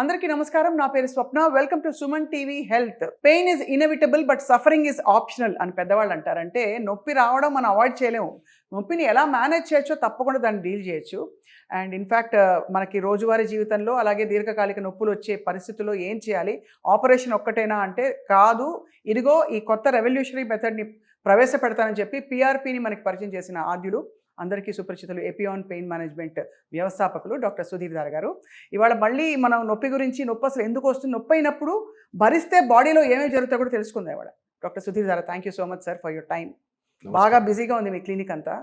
అందరికీ నమస్కారం. నా పేరు Swapna. Welcome to Suman TV health. Pain is inevitable but suffering is optional అని పెద్దవాళ్ళు అంటారు. అంటే నొప్పి రావడం మనం అవాయిడ్ చేయలేము. నొప్పిని ఎలా మేనేజ్ చేయొచ్చో తప్పకుండా దాన్ని డీల్ చేయొచ్చు. అండ్ ఇన్ఫ్యాక్ట్ మనకి రోజువారీ జీవితంలో అలాగే దీర్ఘకాలిక నొప్పులు వచ్చే పరిస్థితుల్లో ఏం చేయాలి? ఆపరేషన్ ఒక్కటేనా అంటే కాదు. ఇదిగో ఈ కొత్త రెవల్యూషనరీ మెథడ్ని ప్రవేశపెడతానని చెప్పి పీఆర్పీని మనకి పరిచయం చేసిన ఆద్యులు, అందరికీ సుపరిచితులు, ఎపియాన్ పెయిన్ మేనేజ్మెంట్ వ్యవస్థాపకులు డాక్టర్ సుధీర్ ధార గారు. ఇవాళ మళ్ళీ మనం నొప్పి గురించి, నొప్పి అసలు ఎందుకు వస్తుంది, నొప్పి అయినప్పుడు భరిస్తే బాడీలో ఏమేమి జరుగుతాయో కూడా తెలుసుకుందాం ఇవాళ. డాక్టర్ సుధీర్ ధార, thank you so much sir for your time. బాగా బిజీగా ఉంది మీ క్లినిక్ అంతా,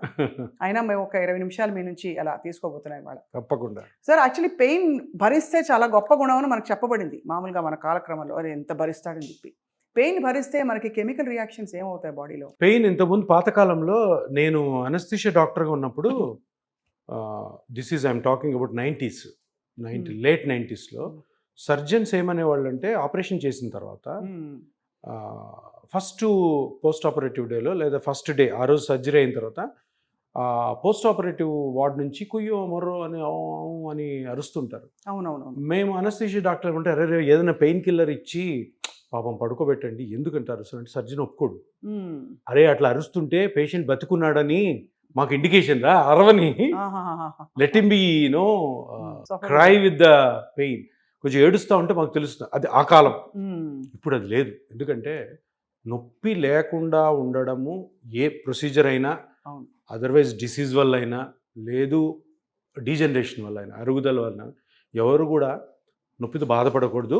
అయినా మేము ఒక 20 నిమిషాలు మీ నుంచి అలా తీసుకోబోతున్నాం ఇవాళ. తప్పకుండా సార్, యాక్చువల్లీ పెయిన్ భరిస్తే చాలా గొప్ప గుణం అని మనకు చెప్పబడింది మామూలుగా మన కాలక్రమంలో. అరే ఎంత భరిస్తాడని చెప్పి. పెయిన్ భరిస్తే మనకి కెమికల్ రియాక్షన్స్ ఏమవుతాయి బాడీలో? పెయిన్ ఇంతకుముందు పాతకాలంలో నేను అనస్థిషియా డాక్టర్గా ఉన్నప్పుడు, I'm talking about 90s, late 90sలో సర్జన్స్ ఏమనేవాళ్ళు అంటే ఆపరేషన్ చేసిన తర్వాత ఫస్ట్ పోస్ట్ ఆపరేటివ్ డేలో లేదా ఫస్ట్ డే ఆ రోజు సర్జరీ అయిన తర్వాత పోస్ట్ ఆపరేటివ్ వార్డ్ నుంచి కుయ్యో మొర్రో అని అరుస్తుంటారు. అవునవును. మేము అనస్థిషియా డాక్టర్ ఉంటే అరే ఏదైనా పెయిన్ కిల్లర్ ఇచ్చి పాపం పడుకోబెట్టండి, ఎందుకంటే అరుస్తుంటే సర్జన్ ఒప్పుకోడు. అరే అట్లా అరుస్తుంటే పేషెంట్ బతుకున్నాడని మాకు ఇండికేషన్ రా, అరవని let him be no cry with the pain, కొంచెం ఏడుస్తూ ఉంటే మాకు తెలుస్తుంది. అది ఆ కాలం. ఇప్పుడు అది లేదు. ఎందుకంటే నొప్పి లేకుండా ఉండడము ఏ ప్రొసీజర్ అయినా, అదర్వైజ్ డిసీజ్ వల్ల అయినా, లేదు డీజనరేషన్ వల్ల అయినా, అరుగుదల వల్ల ఎవరు కూడా నొప్పితో బాధపడకూడదు.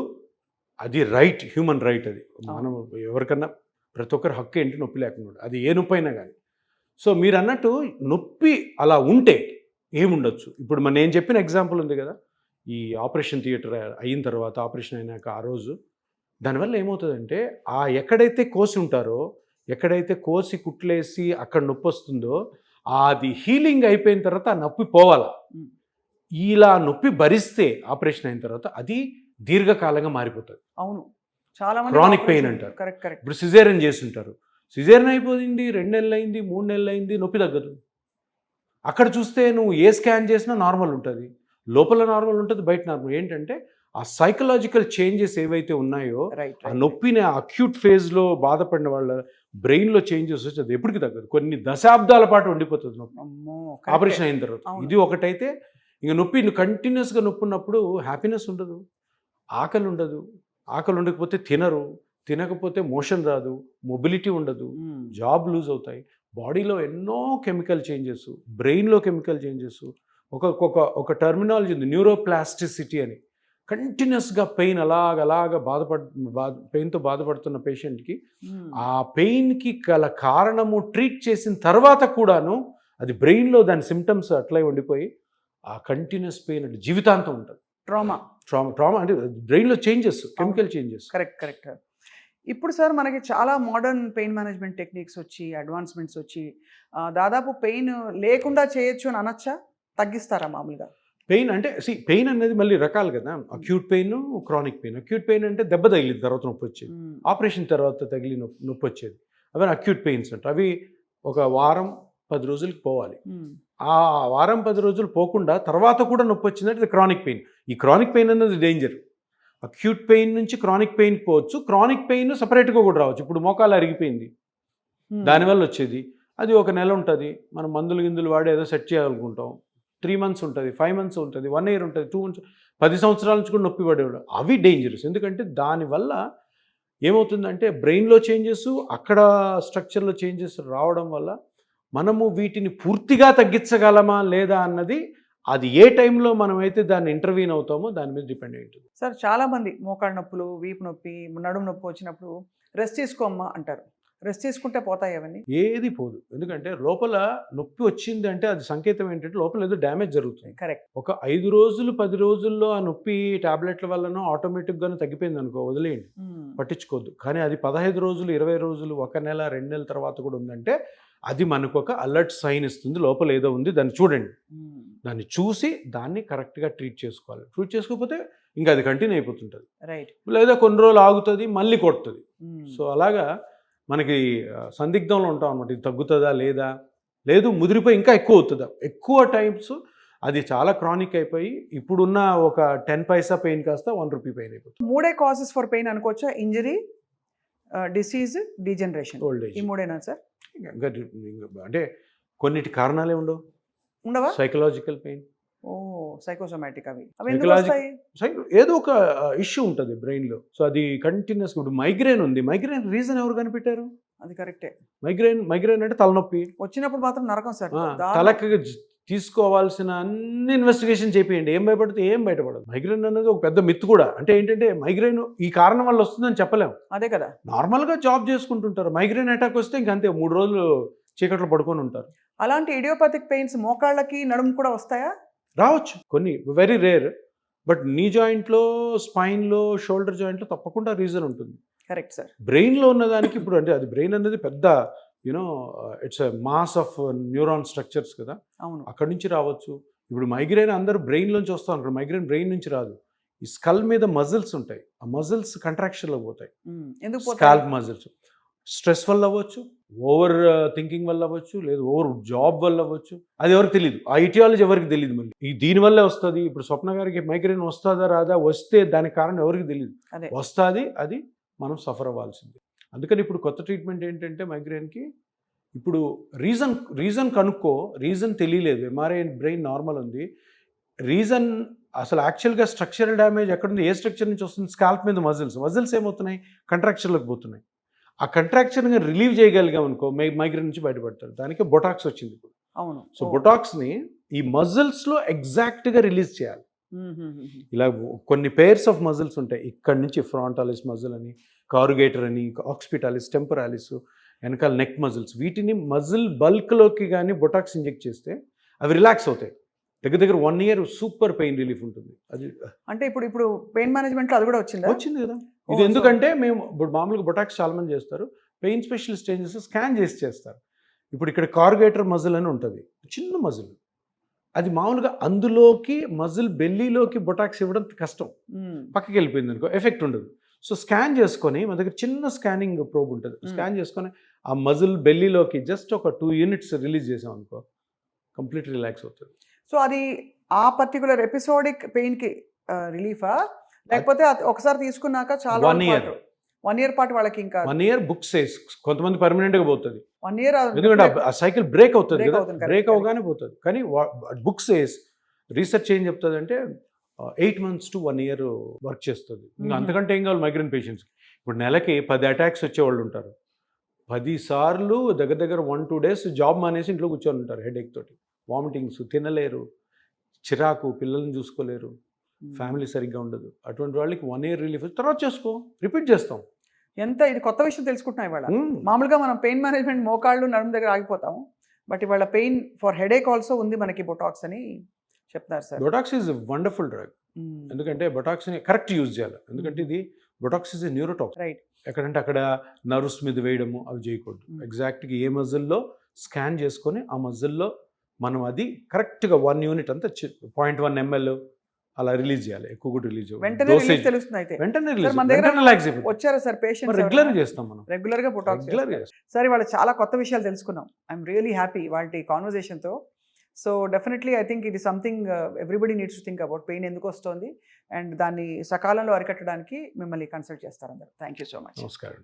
అది రైట్, హ్యూమన్ రైట్. అది మనం ఎవరికన్నా ప్రతి ఒక్కరి హక్కు ఏంటి నొప్పి లేకుండా, అది ఏ నొప్పి అయినా కానీ. సో మీరు అన్నట్టు నొప్పి అలా ఉంటే ఏముండొచ్చు. ఇప్పుడు నేను చెప్పిన ఎగ్జాంపుల్ ఉంది కదా, ఈ ఆపరేషన్ థియేటర్ అయిన తర్వాత, ఆపరేషన్ అయినాక ఆ రోజు దానివల్ల ఏమవుతుందంటే ఎక్కడైతే కోసి ఉంటారో, ఎక్కడైతే కోసి కుట్లేసి అక్కడ నొప్పి వస్తుందో అది హీలింగ్ అయిపోయిన తర్వాత ఆ నొప్పి పోవాలా. ఇలా నొప్పి భరిస్తే ఆపరేషన్ అయిన తర్వాత అది దీర్ఘకాలంగా మారిపోతుంది. అవును, చాలా మంది క్రానిక్ పెయిన్ అంటారు. Correct correct. ఇప్పుడు సిజేరియన్ చేస్తుంటారు, సిజేరియన్ అయిపోయింది, 2 నెలలు అయింది, 3 నెలలు అయింది, నొప్పి తగ్గదు. అక్కడ చూస్తే నువ్వు ఏ స్కాన్ చేసినా నార్మల్ ఉంటుంది, లోపల నార్మల్ ఉంటుంది, బయట నార్మల్. ఏంటంటే ఆ సైకలాజికల్ చేంజెస్ ఏవైతే ఉన్నాయో, ఆ నొప్పిని అక్యూట్ ఫేజ్లో బాధపడిన వాళ్ళ బ్రెయిన్లో చేంజెస్ వచ్చి అది ఎప్పటికి తగ్గదు, కొన్ని దశాబ్దాల పాటు ఉండిపోతుంది నొప్పి ఆపరేషన్ అయిన తర్వాత. ఇది ఒకటైతే ఇంక నొప్పి కంటిన్యూస్గా నొప్పి ఉన్నప్పుడు హ్యాపీనెస్ ఉండదు, ఆకలి ఉండదు, ఆకలి ఉండకపోతే తినరు, తినకపోతే మోషన్ రాదు, మొబిలిటీ ఉండదు, జాబ్ లూజ్ అవుతాయి, బాడీలో ఎన్నో కెమికల్ చేంజెస్, బ్రెయిన్లో కెమికల్ చేంజెస్. ఒక టర్మినాలజీ ఉంది, న్యూరోప్లాస్టిసిటీ అని. కంటిన్యూస్గా పెయిన్ అలాగ పెయిన్తో బాధపడుతున్న పేషెంట్కి ఆ పెయిన్కి గల కారణము ట్రీట్ చేసిన తర్వాత కూడాను అది బ్రెయిన్లో దాని సిమ్టమ్స్ అట్లే ఉండిపోయి ఆ కంటిన్యూస్ పెయిన్ అంటే జీవితాంతం ఉంటుంది. ట్రామా అంటే బ్రెయిన్లో చేంజెస్, కెమికల్ చేంజెస్. కరెక్ట్. ఇప్పుడు సార్ మనకి చాలా మోడర్న్ పెయిన్ మేనేజ్మెంట్ టెక్నిక్స్ వచ్చి, అడ్వాన్స్మెంట్స్ వచ్చి దాదాపు పెయిన్ లేకుండా చేయొచ్చు అని అనొచ్చా? తగ్గిస్తారా మామూలుగా? పెయిన్ అంటే పెయిన్ అనేది మళ్ళీ రకాలు కదా, acute pain, chronic pain. Acute pain అంటే దెబ్బ తగిలిన తర్వాత నొప్పి వచ్చేది, ఆపరేషన్ తర్వాత తగిలి నొప్పి వచ్చేది, అవి అక్యూట్ పెయిన్స్ అంటారు. అవి ఒక వారం 10 రోజులకి పోవాలి. ఆ వారం 10 రోజులు పోకుండా తర్వాత కూడా నొప్పి వచ్చిందంటే ఇది క్రానిక్ పెయిన్. ఈ క్రానిక్ పెయిన్ అనేది డేంజర్. అక్యూట్ పెయిన్ నుంచి క్రానిక్ పెయిన్ పోవచ్చు, క్రానిక్ పెయిన్ సపరేట్గా కూడా రావచ్చు. ఇప్పుడు మోకాలు అరిగిపోయింది, దానివల్ల వచ్చేది, అది 1 నెల ఉంటుంది, మనం మందులు వాడి ఏదో సెట్ చేయాలనుకుంటాం. 3 months ఉంటుంది, 5 months ఉంటుంది, 1 year ఉంటుంది, 2 months, 10 సంవత్సరాల నుంచి కూడా నొప్పి పడేవాడు. అవి డేంజరస్. ఎందుకంటే దానివల్ల ఏమవుతుందంటే బ్రెయిన్లో చేంజెస్, అక్కడ స్ట్రక్చర్లో చేంజెస్ రావడం వల్ల మనము వీటిని పూర్తిగా తగ్గించగలమా లేదా అన్నది అది ఏ టైంలో మనమైతే దాన్ని ఇంటర్వ్యూన్ అవుతామో దాని మీద డిపెండ్ అయి ఉంటుంది. సార్, చాలామంది మోకాళ్ళ నొప్పులు, వీపు నొప్పి, నడుము నొప్పి వచ్చినప్పుడు రెస్ట్ తీసుకోమ్మా అంటారు. రెస్ట్ తీసుకుంటే పోతాయి అవన్నీ? ఏది పోదు. ఎందుకంటే లోపల నొప్పి వచ్చింది అంటే అది సంకేతం ఏంటంటే లోపల ఏదో డ్యామేజ్ జరుగుతుంది. కరెక్ట్. ఒక 5 రోజులు 10 రోజుల్లో ఆ నొప్పి టాబ్లెట్ల వల్లనో ఆటోమేటిక్గానో తగ్గిపోయింది అనుకో, వదిలేయండి, పట్టించుకోవద్దు. కానీ అది 15 రోజులు, 20 రోజులు, 1 నెల, 2 నెలల తర్వాత కూడా ఉందంటే అది మనకు ఒక అలర్ట్ సైన్ ఇస్తుంది, లోపల ఏదో ఉంది, దాన్ని చూడండి. దాన్ని చూసి దాన్ని కరెక్ట్గా ట్రీట్ చేసుకోవాలి. ట్రీట్ చేసుకోకపోతే ఇంకా అది కంటిన్యూ అయిపోతుంటుంది. రైట్. లేదా కొన్ని రోజులు ఆగుతుంది, మళ్ళీ కొడుతుంది. సో అలాగా మనకి సందిగ్ధంలో ఉంటాం అనమాట, ఇది తగ్గుతుందా లేదా, లేదు ముదిరిపోయి ఇంకా ఎక్కువ అవుతుందా. ఎక్కువ టైమ్స్ అది చాలా క్రానిక్ అయిపోయి ఇప్పుడున్న ఒక 10 పైసా పెయిన్ కాస్త 1 రూపీ పెయిన్ అయిపోతుంది. 3 కాజెస్ ఫర్ పెయిన్ అనుకోవచ్చా? Injury, disease, degeneration, old age ఈ 3ఏనా సార్? అంటే కొన్నిటి కారణాలే ఉండవు. ఉండవా? సైకలాజికల్ పెయిన్, ఓ సైకోసోమాటిక్ అవి ఎందుకు Psychological- వస్తాయి? ఏదో ఒక ఇష్యూ ఉంటుంది బ్రెయిన్లో. సో అది కంటిన్యూస్. ఇప్పుడు మైగ్రేన్ ఉంది, మైగ్రేన్ రీజన్ ఎవరు కనిపెట్టారు? అది కరెక్టే. మైగ్రేన్ అంటే తలనొప్పి. వచ్చినప్పుడు మాత్రం నరకం సార్. తలకి తీసుకోవాల్సిన అన్ని ఇన్వెస్టిగేషన్ చేపియండి, ఏం భయపడితే ఏం బయటపడదు. మైగ్రేన్ అనేది ఒక పెద్ద మిత్ కూడా. అంటే ఏంటంటే మైగ్రేన్ ఈ కారణం వల్ల వస్తుందని చెప్పలేము. అదే కదా. నార్మల్గా జాబ్ చేసుకుంటుంటారు, మైగ్రేన్ అటాక్ వస్తే ఇంకంతే 3 రోజులు చీకట్లో పడుకొని ఉంటారు. అలాంటి ఇడియోపతిక్ పెయిన్స్ మోకాళ్ళకి నడుము కూడా వస్తాయా? రావచ్చు, కొన్ని వెరీ రేర్. బట్ నీ జాయింట్లో, స్పైన్లో, షోల్డర్ జాయింట్లో తప్పకుండా రీజన్ ఉంటుంది. Correct sir. బ్రెయిన్లో ఉన్నదానికి ఇప్పుడు అంటే అది బ్రెయిన్ అనేది పెద్ద you know its mass of neuron structures కదా, అవును. అక్కడి నుంచి రావచ్చు. ఇప్పుడు మైగ్రేన్ అందరూ బ్రెయిన్లోంచి వస్తూ ఉంటారు, మైగ్రేన్ బ్రెయిన్ నుంచి రాదు. ఈ స్కల్ మీద మజిల్స్ ఉంటాయి, ఆ మజిల్స్ కంట్రాక్షన్లో పోతాయి. ఎందుకు స్కాల్ప్ మజిల్స్ స్ట్రెస్ వల్ల అవ్వచ్చు, ఓవర్ థింకింగ్ వల్ల అవ్వచ్చు, లేదు ఓవర్ జాబ్ వల్ల అవ్వచ్చు. అది ఎవరికి తెలియదు, ఆ ఇటియాలజీ ఎవరికి తెలియదు. మళ్ళీ ఈ దీనివల్లే వస్తుంది. ఇప్పుడు స్వప్న గారికి మైగ్రేన్ వస్తుందా రాదా, వస్తే దానికి కారణం ఎవరికి తెలియదు. వస్తుంది, అది మనం సఫర్ అవ్వాల్సింది. అందుకని ఇప్పుడు కొత్త ట్రీట్మెంట్ ఏంటంటే మైగ్రేన్కి ఇప్పుడు రీజన్ కనుక్కో. రీజన్ తెలియలేదు, ఎంఆర్ఐ బ్రెయిన్ నార్మల్ ఉంది. రీజన్ అసలు యాక్చువల్గా స్ట్రక్చరల్ డ్యామేజ్ ఎక్కడుంది, ఏ స్ట్రక్చర్ నుంచి వస్తుంది? స్కాల్ప్ మీద మజిల్స్ ఏమవుతున్నాయి? కంట్రాక్షన్లోకి పోతున్నాయి. ఆ కంట్రాక్షన్గా రిలీవ్ చేయగలిగాం అనుకో, మైగ్రేన్ నుంచి బయటపడతారు. దానికి బొటాక్స్ వచ్చింది ఇప్పుడు. అవును. సో బొటాక్స్ని ఈ మజిల్స్లో ఎగ్జాక్ట్గా రిలీజ్ చేయాలి. ఇలా కొన్ని పేర్స్ ఆఫ్ మజిల్స్ ఉంటాయి. ఇక్కడ నుంచి ఫ్రాంటాలిస్ మజిల్ అని, కారుగేటర్ అని, ఆక్సిపిటాలిస్, టెంపరాలిస్, వెనకాల నెక్ మజిల్స్, వీటిని మజిల్ బల్క్లోకి కానీ బొటాక్స్ ఇంజెక్ట్ చేస్తే అవి రిలాక్స్ అవుతాయి. దగ్గర 1 year సూపర్ పెయిన్ రిలీఫ్ ఉంటుంది. అది అంటే ఇప్పుడు పెయిన్ మేనేజ్మెంట్లో అది కూడా వచ్చింది కదా. ఇది ఎందుకంటే మేము ఇప్పుడు మామూలుగా బొటాక్స్ చాలా మంది చేస్తారు, పెయిన్ స్పెషలిస్ట్ ఏం చేస్తారు, స్కాన్ చేస్తారు. ఇప్పుడు ఇక్కడ కారుగేటర్ మజిల్ అని ఉంటుంది, చిన్న మజిల్. అది మామూలుగా అందులోకి మజిల్ బెల్లీలోకి బొటాక్స్ ఇవ్వడం కష్టం, పక్కకి వెళ్ళిపోయింది అనుకో ఎఫెక్ట్ ఉండదు. సో స్కాన్ చేసుకొని, మన దగ్గర చిన్న స్కానింగ్ ప్రోబ్ ఉంటుంది, స్కాన్ చేసుకొని ఆ మజిల్ బెల్లీలోకి జస్ట్ ఒక 2 units రిలీజ్ చేసాం అనుకో, కంప్లీట్ రిలాక్స్ అవుతుంది. సో అది ఆ పర్టికులర్ ఎపిసోడిక్ పెయిన్కి రిలీఫా, లేకపోతే ఒకసారి తీసుకున్నాక చాలా 1 year పాటు వాళ్ళకి ఇంకా 1 year బుక్స్ కొంతమంది పర్మనెంట్గా పోతుంది. 1 year ఎందుకంటే ఆ సైకిల్ బ్రేక్ అవుతుంది కదా, బ్రేక్ అవగానే పోతుంది. కానీ బుక్స్ రీసెర్చ్ ఏం చెప్తుంది అంటే 8 months to 1 year వర్క్ చేస్తుంది. ఇంకా అంతకంటే ఏం కావాలి మైగ్రేన్ పేషెంట్స్. ఇప్పుడు నెలకి 10 attacks వచ్చేవాళ్ళు ఉంటారు. 10 సార్లు దగ్గర 1-2 days జాబ్ మానేసి ఇంట్లో కూర్చొని ఉంటారు హెడేక్ తోటి, వామిటింగ్స్, తినలేరు, చిరాకు, పిల్లల్ని చూసుకోలేరు, ఫ్యామిలీ సరిగ్గా ఉండదు. అటువంటి వాళ్ళకి 1 year రిలీఫ్ తర్వాత చేసుకో, రిపీట్ చేస్తాం. ఎంత ఇది కొత్త విషయం తెలుసుకుంటున్నాం ఇవాళ. మామూలుగా మనం పెయిన్ మేనేజ్మెంట్ మోకాళ్ళు నడుము దగ్గర ఆగిపోతాము, బట్ ఇవాళ పెయిన్ ఫర్ హెడేక్ ఆల్సో ఉంది మనకి బొటాక్స్ అని చెప్తారు sir. Botox is wonderful drug. ఎందుకంటే బొటాక్స్ని కరెక్ట్ యూజ్ చేయాలి. ఎందుకంటే ఇది Botox is a neurotoxin. Right. ఎక్కడంటే అక్కడ నర్వ్స్ మీద వేయడము అవి చేయకూడదు. ఎగ్జాక్ట్గా ఏ మజిల్లో స్కాన్ చేసుకొని ఆ మజిల్లో మనం అది కరెక్ట్గా 1 unit అంతా 0.1 ml అలా రిలీజ్ చేయాలి. ఎక్కువ కూడా రిలీజ్ వెంటనే తెలుస్తుంది. అయితే వెంటనే రిలాక్స్ వచ్చారా సార్ పేషెంట్? రెగ్యులర్గా చేస్తాం మనం, రెగ్యులర్గా బొటాక్స్. సార్ ఇవాళ చాలా కొత్త విషయాలు తెలుసుకున్నాం. ఐఎమ్ రియలీ హ్యాపీ వాళ్ళ కాన్వర్జేషన్తో. So definitely I think it is something everybody needs to think about pain ఎందుకు వస్తుంది అండ్ దాన్ని సకాలంలో అరికట్టడానికి మిమ్మల్ని కన్సల్ట్ చేస్తారు అందరు. Thank you so much. నమస్కారం.